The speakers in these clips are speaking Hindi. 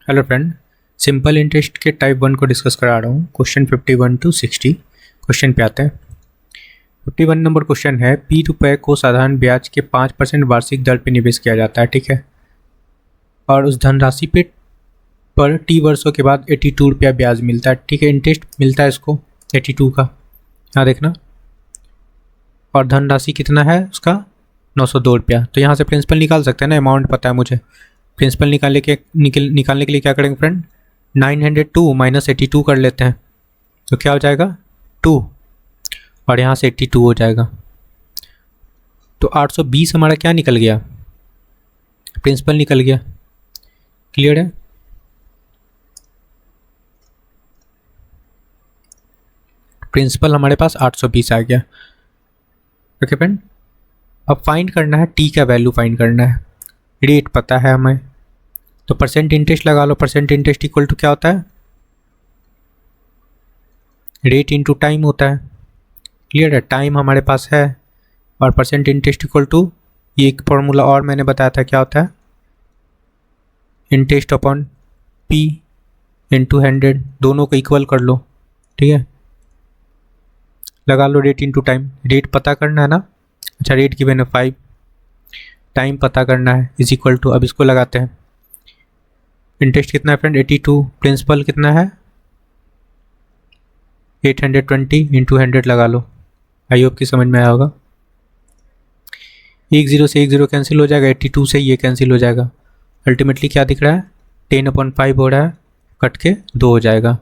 हेलो फ्रेंड, सिंपल इंटरेस्ट के टाइप 1 को डिस्कस करा रहा हूँ। क्वेश्चन 51 टू 60 क्वेश्चन पे आते हैं। 51 नंबर क्वेश्चन है, पी रुपये को साधारण ब्याज के 5% वार्षिक दर पे निवेश किया जाता है, ठीक है। और उस धनराशि पे पर टी वर्षों के बाद 82 रुपया ब्याज मिलता है, ठीक है। इंटरेस्ट मिलता है इसको 82 का, यहाँ देखना। और धनराशि कितना है उसका 902 रुपया। तो यहाँ से प्रिंसिपल निकाल सकते हैं ना, अमाउंट पता है मुझे। प्रिंसिपल निकालने के लिए क्या करेंगे फ्रेंड, 902 माइनस 82 कर लेते हैं, तो क्या हो जाएगा 2, और यहाँ से 82 हो जाएगा। तो 820 हमारा क्या निकल गया, प्रिंसिपल निकल गया। क्लियर है। प्रिंसिपल हमारे पास 820 आ गया। ओके फ्रेंड, अब फाइंड करना है टी का वैल्यू फाइंड करना है। रेट पता है हमें, तो परसेंट इंटरेस्ट लगा लो। परसेंट इंटरेस्ट इक्वल टू क्या होता है, रेट इनटू टाइम होता है। क्लियर है, टाइम हमारे पास है, और परसेंट इंटरेस्ट इक्वल टू ये एक फॉर्मूला और मैंने बताया था, क्या होता है, इंटरेस्ट अपॉन पी इंटू 100, दोनों को इक्वल कर लो, ठीक है। लगा लो रेट इनटू टाइम। रेट पता करना है ना, अच्छा रेट गिवन है 5, टाइम पता करना है, इज इक्वल टू, अब इसको लगाते हैं। इंटरेस्ट कितना है फ्रेंड 82, प्रिंसिपल कितना है 820 इंटू 100 लगा लो। आई होप की समझ में आया होगा। 1 0 से 1 0 कैंसिल हो जाएगा, 82 से ये कैंसिल हो जाएगा। अल्टीमेटली क्या दिख रहा है 10/5 हो रहा है, कट के 2 हो जाएगा।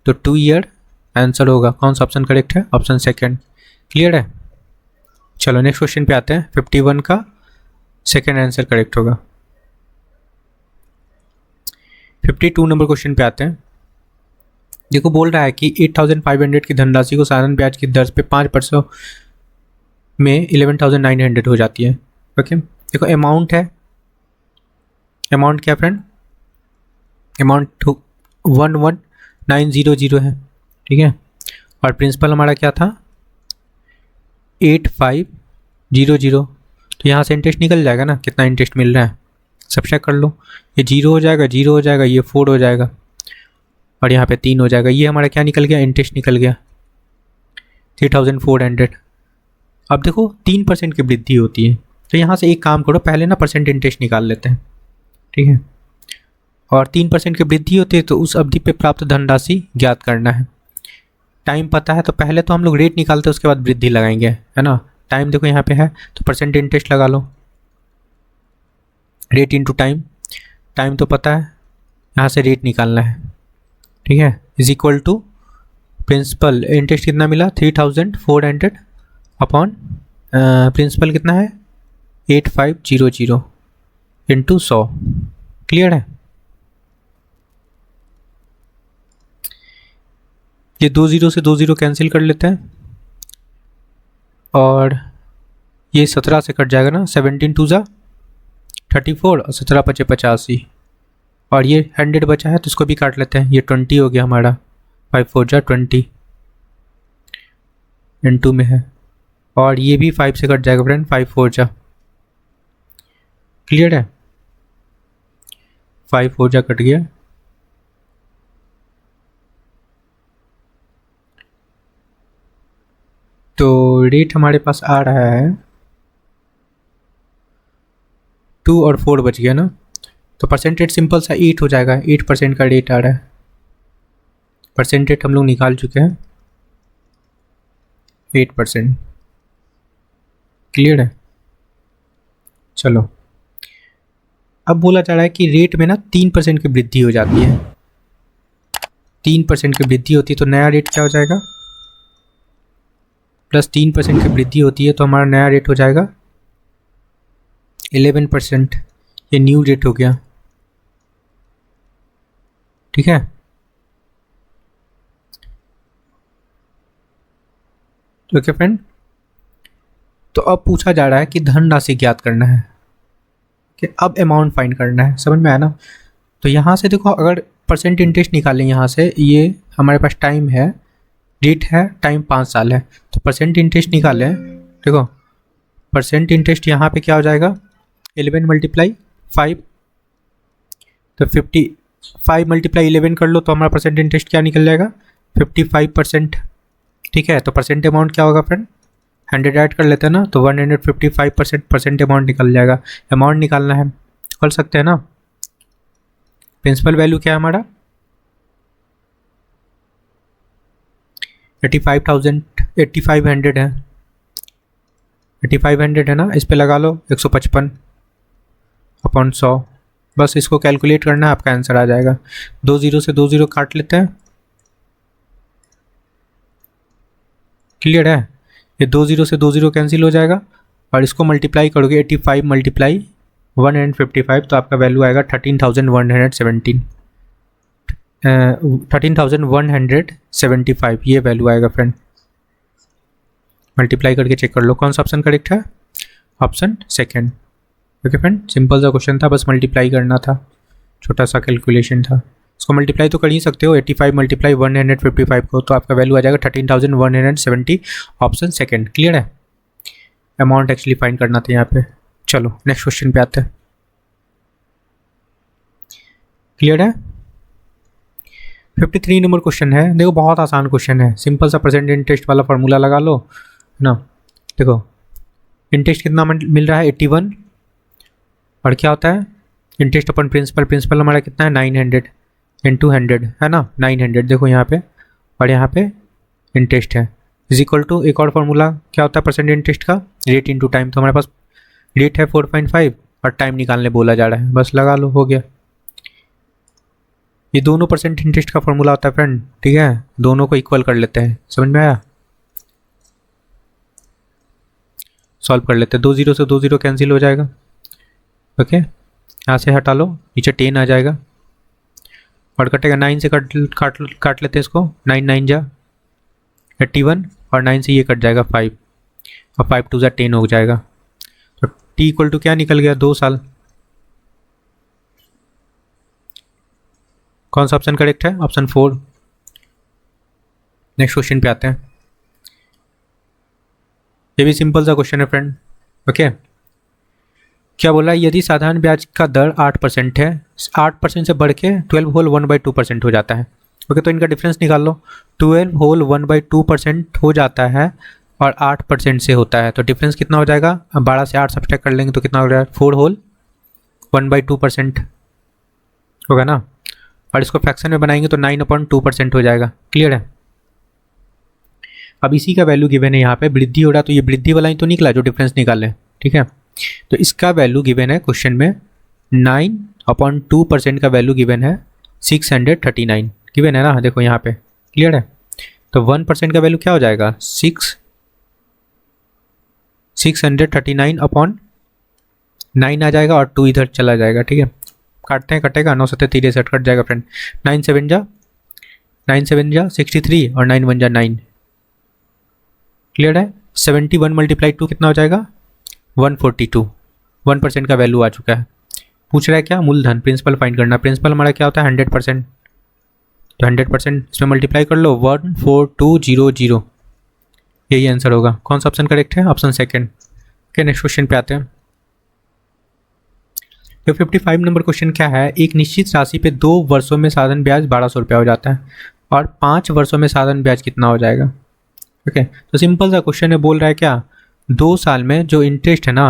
तो 2 ईयर आंसर होगा। कौन सा ऑप्शन करेक्ट है, ऑप्शन सेकेंड। क्लियर है। चलो नेक्स्ट क्वेश्चन पे आते हैं। 51 का सेकेंड आंसर करेक्ट होगा। 52 नंबर क्वेश्चन पे आते हैं। देखो बोल रहा है कि 8500 की धनराशि को साधारण ब्याज की दर पे 5% में 11,900 हो जाती है। ओके, देखो अमाउंट है, अमाउंट क्या फ्रेंड, अमाउंट 11900 है, ठीक है। और प्रिंसिपल हमारा क्या था 8500, तो यहाँ से इंटरेस्ट निकल जाएगा ना, कितना इंटरेस्ट मिल रहा है सब्ट्रैक्ट कर लो। ये 0 हो जाएगा, 0 हो जाएगा, ये 4 हो जाएगा, और यहाँ पे 3 हो जाएगा। ये हमारा क्या निकल गया, इंटरेस्ट निकल गया 3400। अब देखो 3% की वृद्धि होती है, तो यहाँ से एक काम करो, पहले ना परसेंट इंटरेस्ट निकाल लेते हैं, ठीक है। और 3% की वृद्धि होती है, तो उस अवधि पे प्राप्त धनराशि ज्ञात करना है। टाइम पता है, तो पहले तो हम लोग रेट निकालते हैं, उसके बाद वृद्धि लगाएंगे, है ना। टाइम देखो यहाँ पे है, तो परसेंट इंटरेस्ट लगा लो, रेट इंटू टाइम। टाइम तो पता है, यहाँ से रेट निकालना है, ठीक है, is equal to principal interest कितना मिला 3400 अपॉन प्रिंसिपल कितना है 8500 इंटू 100। क्लियर है। ये 2 0 से 2 0 कैंसिल कर लेते हैं, और ये 17 से कट जाएगा ना, 17 2 जा 34 और 17 5 85, और ये 100 बचा है तो इसको भी काट लेते हैं, ये 20 हो गया हमारा, 5 4 जा 20 इंटू में है, और ये भी 5 से कट जाएगा फ्रेंड, 5 4 जा। क्लियर है, 5 4 जा कट गया। तो रेट हमारे पास आ रहा है 2 और 4 बच गया ना, तो परसेंटेज सिंपल सा 8 हो जाएगा। 8% का रेट आ रहा है, परसेंटेज हम लोग निकाल चुके हैं 8%। क्लियर है। चलो अब बोला जा रहा है कि रेट में ना 3% की वृद्धि हो जाती है। 3% की वृद्धि होती है तो नया रेट क्या हो जाएगा, प्लस 3% की वृद्धि होती है तो हमारा नया रेट हो जाएगा 11%। ये न्यू रेट हो गया, ठीक है। ओके फ्रेंड, तो अब पूछा जा रहा है कि धनराशि ज्ञात करना है, कि अब अमाउंट फाइंड करना है। समझ में आया ना। तो यहाँ से देखो, अगर परसेंट इंटरेस्ट निकालें यहाँ से, ये हमारे पास टाइम है, रेट है, टाइम 5 साल है, तो परसेंट इंटरेस्ट निकालें। देखो परसेंट इंटरेस्ट यहाँ पे क्या हो जाएगा 11 × 5, तो 50 5 मल्टीप्लाई 11 कर लो तो हमारा परसेंट इंटरेस्ट क्या निकल जाएगा, 55%। ठीक है, तो परसेंट अमाउंट क्या होगा फ्रेंड, 100 ऐड कर लेते हैं ना, तो 155% परसेंट अमाउंट निकल जाएगा। अमाउंट निकालना है, कर सकते हैं ना। प्रिंसिपल वैल्यू क्या है हमारा, 8500 है, 8500 है ना, इस पे लगा लो 155/100। बस इसको कैलकुलेट करना है, आपका आंसर आ जाएगा। 2 0 से 2 0 काट लेते हैं, क्लियर है। ये 2 0 से 2 0 कैंसिल हो जाएगा और इसको मल्टीप्लाई करोगे 85 मल्टीप्लाई 155, तो आपका वैल्यू आएगा 13,117 13,175, ये वैल्यू आएगा फ्रेंड। मल्टीप्लाई करके चेक कर लो कौन सा ऑप्शन करेक्ट है, option second. Okay friend, simple सा क्वेश्चन था, बस मल्टीप्लाई करना था, छोटा सा कैलकुलेशन था। इसको मल्टीप्लाई तो कर ही सकते हो, 85 मल्टीप्लाई 155 को, तो आपका वैल्यू आ जाएगा 13,170, ऑप्शन सेकेंड। क्लियर है, अमाउंट एक्चुअली फाइंड करना था यहाँ पे। चलो नेक्स्ट क्वेश्चन पे आते हैं, क्लियर है। 53 नंबर क्वेश्चन है, देखो बहुत आसान क्वेश्चन है, सिंपल सा परसेंट इंटरेस्ट वाला फार्मूला लगा लो ना। देखो इंटरेस्ट कितना मिल रहा है, 81, और क्या होता है इंटरेस्ट अपन प्रिंसिपल, प्रिंसिपल हमारा कितना है 900 इंटू 100 है ना, 900 देखो यहाँ पे, और यहाँ पे इंटरेस्ट है इज इक्वल टू, एक और फार्मूला क्या होता है परसेंट इंटरेस्ट का, रेट इंटू टाइम। तो हमारे पास रेट है 4.5 और टाइम निकालने बोला जा रहा है, बस लगा लो, हो गया। ये दोनों परसेंट इंटरेस्ट का फॉर्मूला होता है फ्रेंड, ठीक है, दोनों को इक्वल कर लेते हैं, समझ में आया। सॉल्व कर लेते हैं, 2 0 से 2 0 कैंसिल हो जाएगा। ओके, यहाँ से हटा लो, नीचे 10 आ जाएगा और कटेगा 9 से काट लेते हैं इसको, 9 9 जा 81 और 9 से ये कट जाएगा 5 और 5 2 जा 10 हो जाएगा। तो टी इक्वल टू क्या निकल गया, 2 साल। कौन सा ऑप्शन करेक्ट है, ऑप्शन 4। नेक्स्ट क्वेश्चन पे आते हैं, ये भी सिंपल सा क्वेश्चन है फ्रेंड। ओके, क्या बोला, यदि साधारण ब्याज का दर 8% है, 8% से बढ़ के 12 होल 1/2% हो जाता है। ओके, तो इनका डिफरेंस निकाल लो, 12 होल 1/2% हो जाता है और 8% से होता है, तो डिफरेंस कितना हो जाएगा, 12 से 8 सब्ट्रैक्ट कर लेंगे तो कितना हो जाएगा, 4 होल 1/2% होगा ना, और इसको फ्रैक्शन में बनाएंगे तो 9/2% हो जाएगा। क्लियर है, अब इसी का वैल्यू गिवन है, यहाँ पे वृद्धि हो रहा, तो ये वृद्धि वाला ही तो निकला जो डिफरेंस निकाले, ठीक है। तो इसका वैल्यू गिवन है क्वेश्चन में, 9/2% का वैल्यू गिवन है 639 गिवन है ना, देखो यहाँ पे, क्लियर है। तो 1% का वैल्यू क्या हो जाएगा, 639/9 आ जाएगा और 2 इधर चला जाएगा, ठीक है। काटते हैं, कटेगा 9 7 63 कट जाएगा फ्रेंड, 9 7 जा 63 और 9 1 जा 9। क्लियर है, 71 मल्टीप्लाई 2 कितना हो जाएगा, 142। 1% का वैल्यू आ चुका है। पूछ रहा है क्या, मूलधन, प्रिंसिपल फाइंड करना। प्रिंसिपल हमारा क्या होता है 100%, तो 100% इसमें मल्टीप्लाई कर लो 14200, यही आंसर होगा। कौन सा ऑप्शन करेक्ट है, option second. Okay, next question पे आते हैं। तो 55 नंबर क्वेश्चन क्या है, एक निश्चित राशि पे 2 वर्षों में साधारण ब्याज 1200 रुपया हो जाता है और 5 वर्षों में साधारण ब्याज कितना हो जाएगा। ओके, तो सिंपल सा क्वेश्चन है, बोल रहा है क्या, 2 साल में जो इंटरेस्ट है ना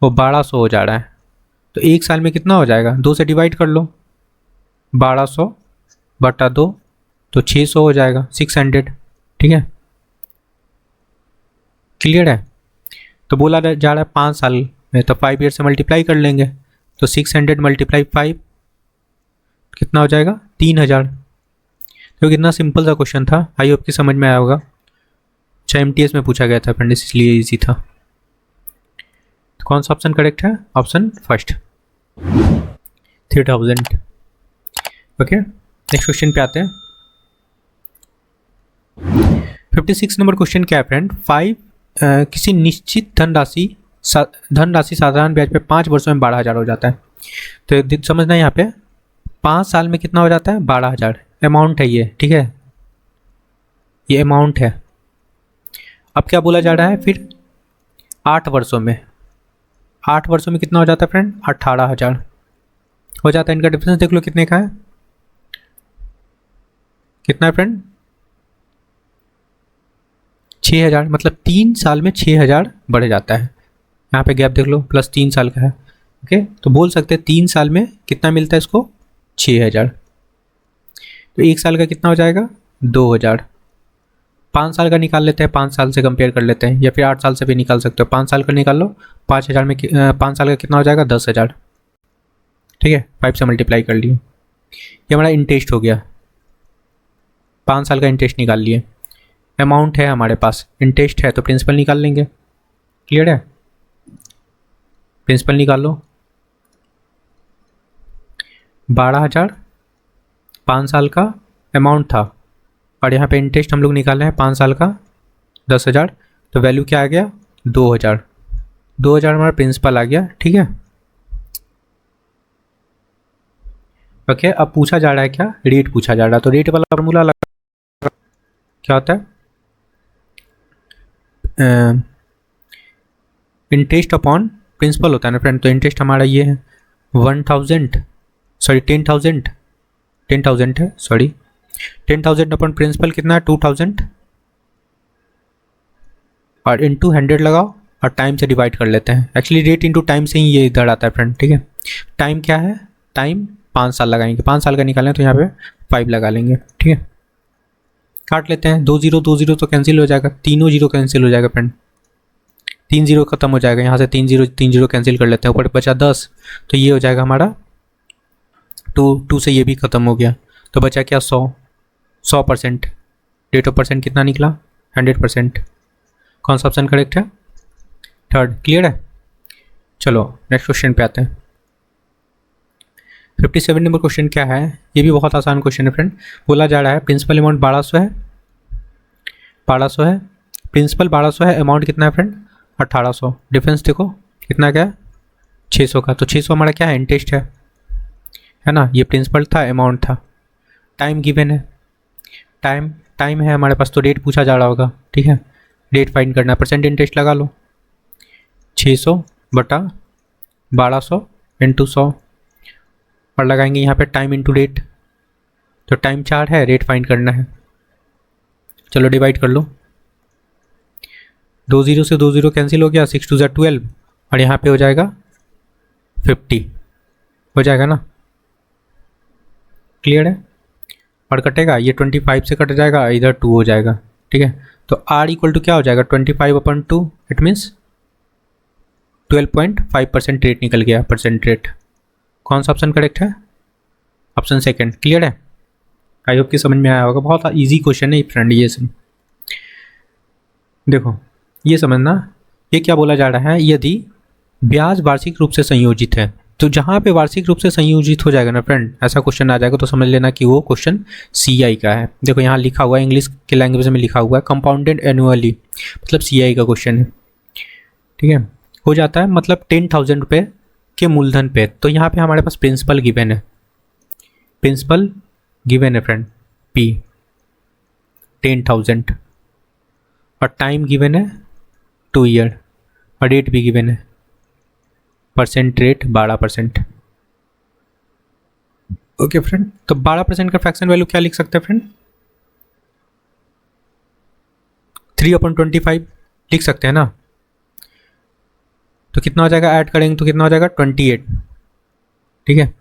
वो 1200 हो जा रहा है, तो 1 साल में कितना हो जाएगा, 2 से डिवाइड कर लो, 1200/2 तो 600 हो जाएगा, 600, ठीक है। क्लियर है, तो बोला जा रहा है 5 साल में, तो 5 ईयर से मल्टीप्लाई कर लेंगे, तो 600 मल्टीप्लाई 5 कितना हो जाएगा, 3000। तो कितना सिंपल सा क्वेश्चन था, आई होप कि समझ में आया होगा। अच्छा, MTS में पूछा गया था फ्रेंड, इसलिए इजी था। तो कौन सा ऑप्शन करेक्ट है, option first, 3000। Okay, next question पे आते हैं। 56 नंबर क्वेश्चन क्या है फ्रेंड, किसी निश्चित धनराशि साधारण ब्याज पे 5 वर्षों में 12,000 हो जाता है। तो समझना यहाँ पे 5 साल में कितना हो जाता है, 12,000 अमाउंट है ये, ठीक है, ये अमाउंट है। अब क्या बोला जा रहा है फिर, 8 वर्षों में, 8 वर्षों में कितना हो जाता है फ्रेंड, 18,000 हो जाता है। इनका डिफरेंस देख लो कितने का है, कितना है फ्रेंड, 6,000, मतलब 3 साल में 6,000 बढ़ जाता है। यहाँ पे गैप देख लो, प्लस 3 साल का है। ओके, तो बोल सकते हैं 3 साल में कितना मिलता है इसको, 6,000। तो 1 साल का कितना हो जाएगा, 2,000। 5 साल का निकाल लेते हैं, 5 साल से कंपेयर कर लेते हैं, या फिर 8 साल से भी निकाल सकते हो। 5 साल का निकाल लो, 5,000 में 5 साल का कितना हो जाएगा, 10,000। ठीक है, 5 से मल्टीप्लाई कर लिए। ये हमारा इंटरेस्ट हो गया, 5 साल का इंटरेस्ट निकाल लिए। अमाउंट है हमारे पास, इंटरेस्ट है तो प्रिंसिपल निकाल लेंगे। क्लियर है, प्रिंसिपल निकाल लो, 12,000 5 साल का अमाउंट था, और यहाँ पे इंटरेस्ट हम लोग निकाले हैं 5 साल का 10,000, तो वैल्यू क्या आ गया, 2,000। 2,000 हमारा प्रिंसिपल आ गया। ठीक है, ओके। अब पूछा जा रहा है क्या, रेट पूछा जा रहा है, तो रेट वाला फॉर्मूला क्या होता है, इंटरेस्ट अपॉन प्रिंसिपल होता है ना फ्रेंड। तो इंटरेस्ट हमारा ये है 10,000 है, सॉरी 10,000 अपॉन प्रिंसिपल कितना है, 2,000, और इंटू 100 लगाओ और टाइम से डिवाइड कर लेते हैं। एक्चुअली रेट इंटू टाइम से ही ये इधर आता है फ्रेंड। ठीक है, टाइम क्या है, टाइम 5 साल लगाएंगे, 5 साल का निकालें तो यहाँ पे 5 लगा लेंगे। ठीक है, काट लेते हैं, 2 0 2 0 तो कैंसिल हो जाएगा, तीनों जीरो कैंसिल हो जाएगा फ्रेंड, 3 0 खत्म हो जाएगा, यहाँ से 3 0 कैंसिल कर लेते हैं, ऊपर बचा 10, तो ये हो जाएगा हमारा 2 से ये भी खत्म हो गया, तो बचा क्या, 100%। रेट ऑफ परसेंट कितना निकला, 100%। कौन सा ऑप्शन करेक्ट है, थर्ड। क्लियर है, चलो नेक्स्ट क्वेश्चन पे आते हैं। 57 नंबर क्वेश्चन क्या है, ये भी बहुत आसान क्वेश्चन है फ्रेंड। बोला जा रहा है प्रिंसिपल अमाउंट 1200 है, 1200 है, प्रिंसिपल 1200 है, अमाउंट कितना है फ्रेंड, 1800। डिफरेंस देखो कितना क्या है, 600 का। तो 600 हमारा क्या है, इंटरेस्ट है ना, ये प्रिंसिपल था, अमाउंट था। टाइम गिवन है, टाइम है हमारे पास, तो रेट पूछा जा रहा होगा। ठीक है, रेट फाइंड करना है, परसेंट इंटरेस्ट लगा लो, 600 बटा 1200 इंटू 100, और लगाएंगे यहाँ पे टाइम इंटू रेट, तो टाइम 4 है, रेट फाइंड करना है। चलो डिवाइड कर लो, 2 0 से 2 0 कैंसिल हो गया, 6 2 12, और यहाँ पे हो जाएगा 50, हो जाएगा ना। क्लियर है, और कटेगा ये 25 से कट जाएगा, इधर 2 हो जाएगा। ठीक है, तो R इक्वल टू क्या हो जाएगा, 25/2, इट मीन्स 12.5% रेट निकल गया, परसेंट रेट। कौन सा ऑप्शन करेक्ट है, ऑप्शन सेकंड। क्लियर है, आई होप कि समझ में आया होगा, बहुत इजी क्वेश्चन है फ्रेंड। ये सब देखो, ये समझना, ये क्या बोला जा रहा है, यदि ब्याज वार्षिक रूप से संयोजित है, तो जहाँ पे वार्षिक रूप से संयोजित हो जाएगा ना फ्रेंड, ऐसा क्वेश्चन आ जाएगा, तो समझ लेना कि वो क्वेश्चन CI का है। देखो यहाँ लिखा हुआ है, इंग्लिश के लैंग्वेज में लिखा हुआ है, कंपाउंडेड एनुअली, मतलब CI का क्वेश्चन है। ठीक है, हो जाता है मतलब 10,000 रुपये के मूलधन पे। तो यहाँ पे हमारे पास प्रिंसिपल गिवन है, प्रिंसिपल गिवन है फ्रेंड P 10,000, और टाइम गिवन है 2 ईयर, और रेट भी गिवन है, परसेंट रेट 12%। ओके फ्रेंड, तो 12% का फ्रैक्शन वैल्यू क्या लिख सकते हैं फ्रेंड, 3/25 लिख सकते हैं ना। तो कितना हो जाएगा, ऐड करेंगे तो कितना हो जाएगा, 28। ठीक है,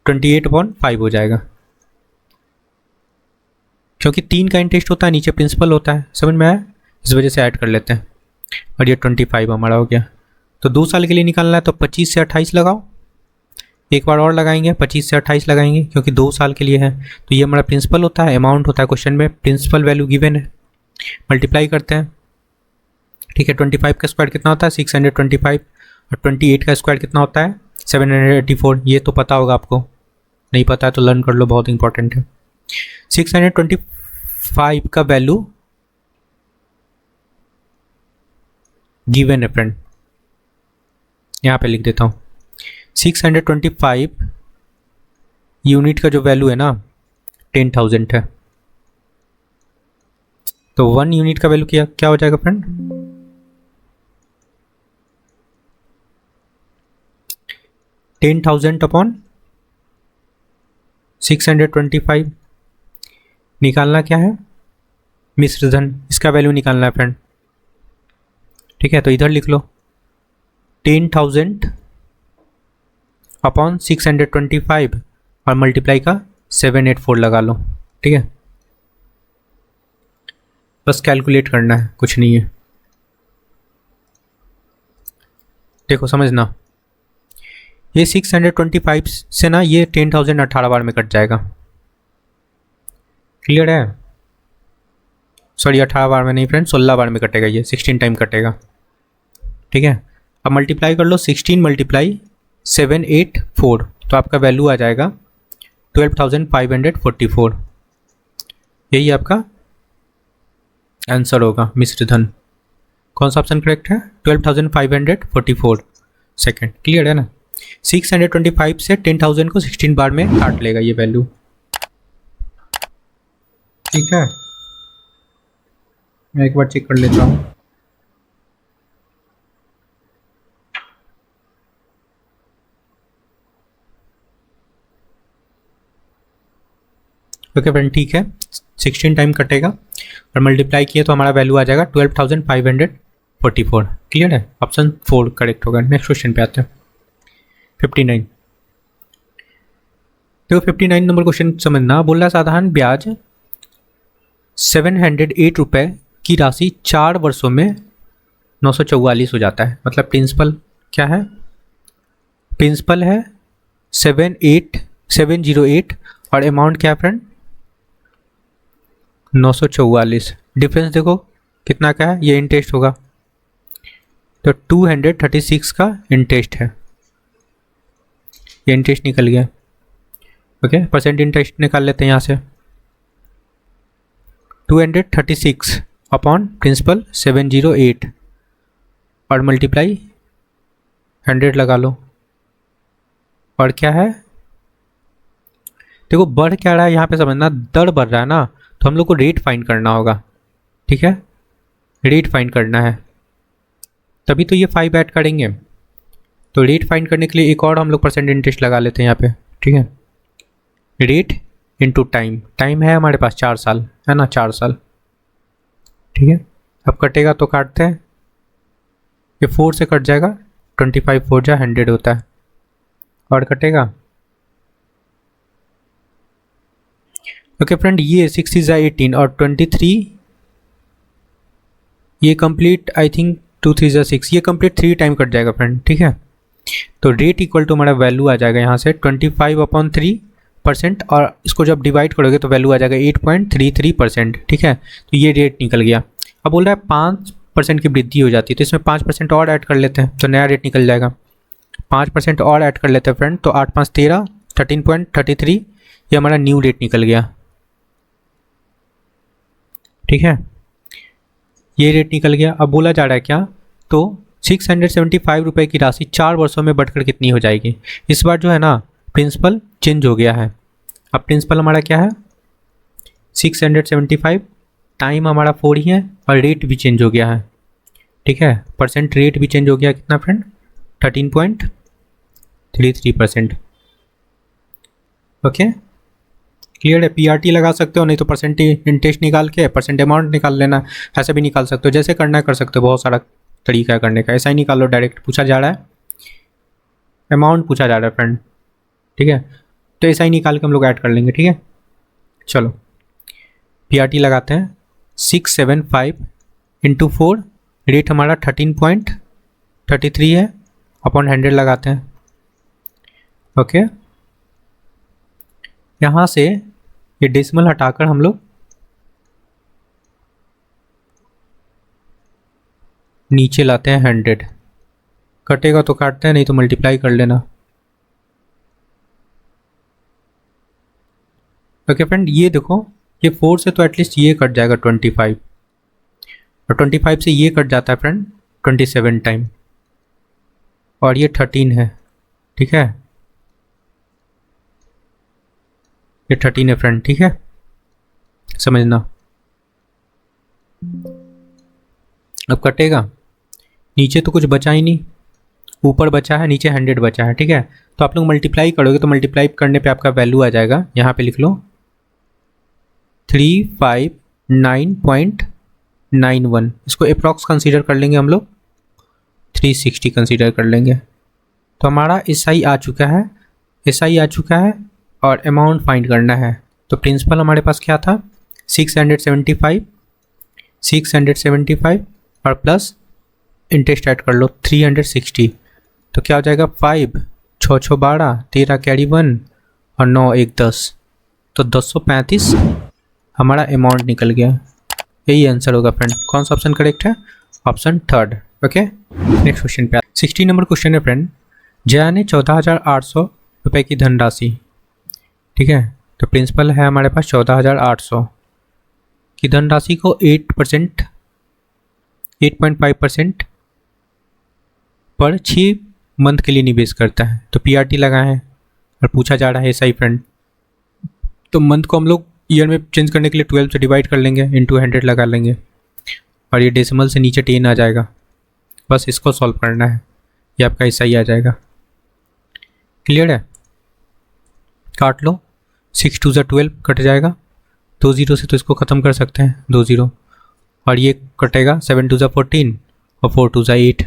28/5 हो जाएगा, क्योंकि 3 का इंटरेस्ट होता है, नीचे प्रिंसिपल होता है, समझ में आया, इस वजह से ऐड कर लेते हैं। और ये 25 हमारा हो गया। तो 2 साल के लिए निकालना है, तो 25 से 28 लगाओ, एक बार और लगाएंगे, 25 से 28 लगाएंगे, क्योंकि 2 साल के लिए है। तो ये हमारा प्रिंसिपल होता है, अमाउंट होता है क्वेश्चन में, प्रिंसिपल वैल्यू गिवन है, मल्टीप्लाई करते हैं। ठीक है, 25 का स्क्वायर कितना होता है, 625, और 28 का स्क्वायर कितना होता है, 784। ये तो पता होगा आपको, नहीं पता है तो लर्न कर लो, बहुत इंपॉर्टेंट है। 625 का वैल्यू गिवन है फ्रेंड, यहाँ पे लिख देता हूँ, 625 यूनिट का जो वैल्यू है ना 10,000 है, तो 1 यूनिट का वैल्यू क्या हो जाएगा फ्रेंड, 10,000 अपॉन 625 निकालना क्या है, मिश्र धन, इसका वैल्यू निकालना है फ्रेंड। ठीक है, तो इधर लिख लो 10,000 अपॉन 625 और मल्टीप्लाई का 784 लगा लो। ठीक है, बस कैलकुलेट करना है, कुछ नहीं है। देखो समझना, ये 625 से ना ये 10,000 18 बार में कट जाएगा। क्लियर है? सॉरी 18 बार में नहीं फ्रेंड, 16 बार में कटेगा, ये 16 टाइम कटेगा। ठीक है, अब मल्टीप्लाई कर लो 16 मल्टीप्लाई 784, तो आपका वैल्यू आ जाएगा 12,544। यही आपका आंसर होगा, मिश्र धन। कौन सा ऑप्शन करेक्ट है? 12,544 सेकेंड। क्लियर है ना? 625 से 10,000 को 16 बार में काट लेगा ये वैल्यू। ठीक है, मैं एक बार चेक कर लेता हूँ। ओके फ्रेंड, ठीक है, 16 टाइम कटेगा और मल्टीप्लाई किए तो हमारा वैल्यू आ जाएगा 12,544। क्लियर है? ऑप्शन 4 करेक्ट होगा। नेक्स्ट क्वेश्चन पे आते हैं, 59। तो 59 नंबर क्वेश्चन समझना। बोल रहा साधारण ब्याज 708 रुपये की राशि 4 वर्षों में 944 हो जाता है। मतलब प्रिंसिपल क्या है? प्रिंसिपल है 708 और अमाउंट क्या है फ्रेंड? 944। डिफरेंस देखो कितना क्या है, ये इंटरेस्ट होगा, तो 236 का इंटरेस्ट है, ये इंटरेस्ट निकल गया। ओके, परसेंट इंटरेस्ट निकाल लेते हैं यहाँ से। 236 अपॉन प्रिंसिपल 708 और मल्टीप्लाई 100 लगा लो। और क्या है, देखो बढ़ क्या रहा है यहाँ पे समझना, दर बढ़ रहा है ना, तो हम लोग को रेट फाइंड करना होगा। ठीक है, रेट फाइंड करना है, तभी तो ये 5 ऐड करेंगे। तो रेट फाइंड करने के लिए एक और हम लोग परसेंट इंटरेस्ट लगा लेते हैं यहाँ पे। ठीक है, रेट इनटू टाइम, टाइम है हमारे पास 4 साल, है ना, 4 साल। ठीक है, अब कटेगा तो काटते हैं, ये 4 से कट जाएगा, 25 4 जा 100 होता है, और कटेगा। ओके फ्रेंड, ये 6 इज़ 18 और 23, ये कंप्लीट आई थिंक 2 3 इज़ 6, ये कंप्लीट 3 टाइम कट जाएगा फ्रेंड। ठीक है, तो रेट इक्वल टू हमारा वैल्यू आ जाएगा यहाँ से 25/3%, और इसको जब डिवाइड करोगे तो वैल्यू आ जाएगा 8.33%। ठीक है, तो ये रेट निकल गया। अब बोल रहा है 5% की वृद्धि हो जाती है, तो इसमें 5% और ऐड कर लेते हैं तो नया रेट निकल जाएगा। 5% और ऐड कर लेते हैं फ्रेंड, तो 8 5 13, 13.33, ये हमारा न्यू रेट निकल गया। ठीक है, ये रेट निकल गया। अब बोला जा रहा है क्या, तो 675 रुपये की राशि 4 वर्षों में बढ़कर कितनी हो जाएगी। इस बार जो है ना प्रिंसिपल चेंज हो गया है। अब प्रिंसिपल हमारा क्या है 675, टाइम हमारा 4 ही है, और रेट भी चेंज हो गया है। ठीक है, परसेंट रेट भी चेंज हो गया, कितना फ्रेंड 13.33%। ओके, क्लियर है? पीआरटी लगा सकते हो, नहीं तो परसेंट इंटरेस्ट निकाल के परसेंट अमाउंट निकाल लेना, ऐसे भी निकाल सकते हो, जैसे करना है कर सकते हो, बहुत सारा तरीका है करने का। ऐसा ही निकाल लो, डायरेक्ट पूछा जा रहा है, अमाउंट पूछा जा रहा है फ्रेंड। ठीक है, तो ऐसा ही निकाल के हम लोग ऐड कर लेंगे। ठीक है, चलो पीआरटी लगाते हैं। 675 इंटू 4, रेट हमारा 13.33 है, अपॉन 100 लगाते हैं। ओके, यहाँ से ये डेसिमल हटाकर हम लोग नीचे लाते हैं 100, कटेगा तो काटते हैं, नहीं तो मल्टीप्लाई कर लेना। ओके फ्रेंड, ये देखो ये 4 से तो एटलीस्ट ये कट जाएगा 25, और 25 से ये कट जाता है फ्रेंड 27 टाइम, और ये 13 है। ठीक है, ये 13 है फ्रेंड। ठीक है, समझना। अब कटेगा, नीचे तो कुछ बचा ही नहीं, ऊपर बचा है, नीचे 100 बचा है, ठीक है। तो आप लोग मल्टीप्लाई करोगे तो मल्टीप्लाई करने पे आपका वैल्यू आ जाएगा, यहाँ पे लिख लो 359.91। इसको अप्रॉक्स कंसीडर कर लेंगे हम लोग, 360 कंसीडर कर लेंगे। तो हमारा SI आ चुका है, SI आ चुका है और अमाउंट फाइंड करना है। तो प्रिंसिपल हमारे पास क्या था, 675 और प्लस इंटरेस्ट ऐड कर लो 360। तो क्या हो जाएगा 5 6 6 12 13 कैरी 1 और 9 1 10, तो 1035 हमारा अमाउंट निकल गया। यही आंसर होगा फ्रेंड। कौन सा ऑप्शन करेक्ट है, option third. Okay, next question पे 60 नंबर क्वेश्चन है फ्रेंड। जया ने 14,800 रुपये की धनराशि, ठीक है, तो प्रिंसिपल है हमारे पास 14,800 की धनराशि को 8.5% पर 6 मंथ के लिए निवेश करता है। तो PRT लगाए हैं और पूछा जा रहा है SI फ्रेंड। तो मंथ को हम लोग ईयर में चेंज करने के लिए 12 से डिवाइड कर लेंगे, इंटू 100 लगा लेंगे और ये डेसिमल से नीचे 10 आ जाएगा। बस इसको सॉल्व करना है, ये आपका SI आ जाएगा। क्लियर है, काट लो, 6 2 12 कट जाएगा, 2 0 से तो इसको ख़त्म कर सकते हैं, 2 0 और ये कटेगा, 7 2 14 और 4 2 8।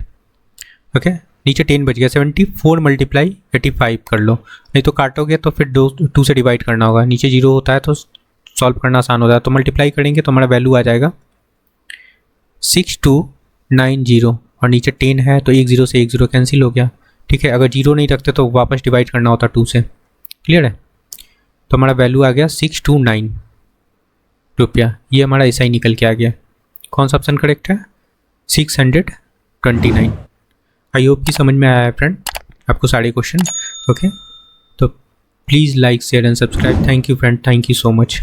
ओके, नीचे 10 बच गया, 74 मल्टीप्लाई 85 कर लो, नहीं तो काटोगे तो फिर 2 से डिवाइड करना होगा। नीचे 0 होता है तो सॉल्व करना आसान होता है, तो मल्टीप्लाई करेंगे तो हमारा वैल्यू आ जाएगा 6290 और नीचे 10 है तो 1 0 से 1 0 कैंसिल हो गया, ठीक है। अगर 0 नहीं रखते तो वापस डिवाइड करना होता 2 से। क्लियर है, तो हमारा वैल्यू आ गया 629 रुपया। ये हमारा SI निकल के आ गया। कौन सा ऑप्शन करेक्ट है, 629। आई होप कि समझ में आया है फ्रेंड आपको सारे क्वेश्चन। ओके, तो please like share and subscribe. Thank you friend, thank you so much.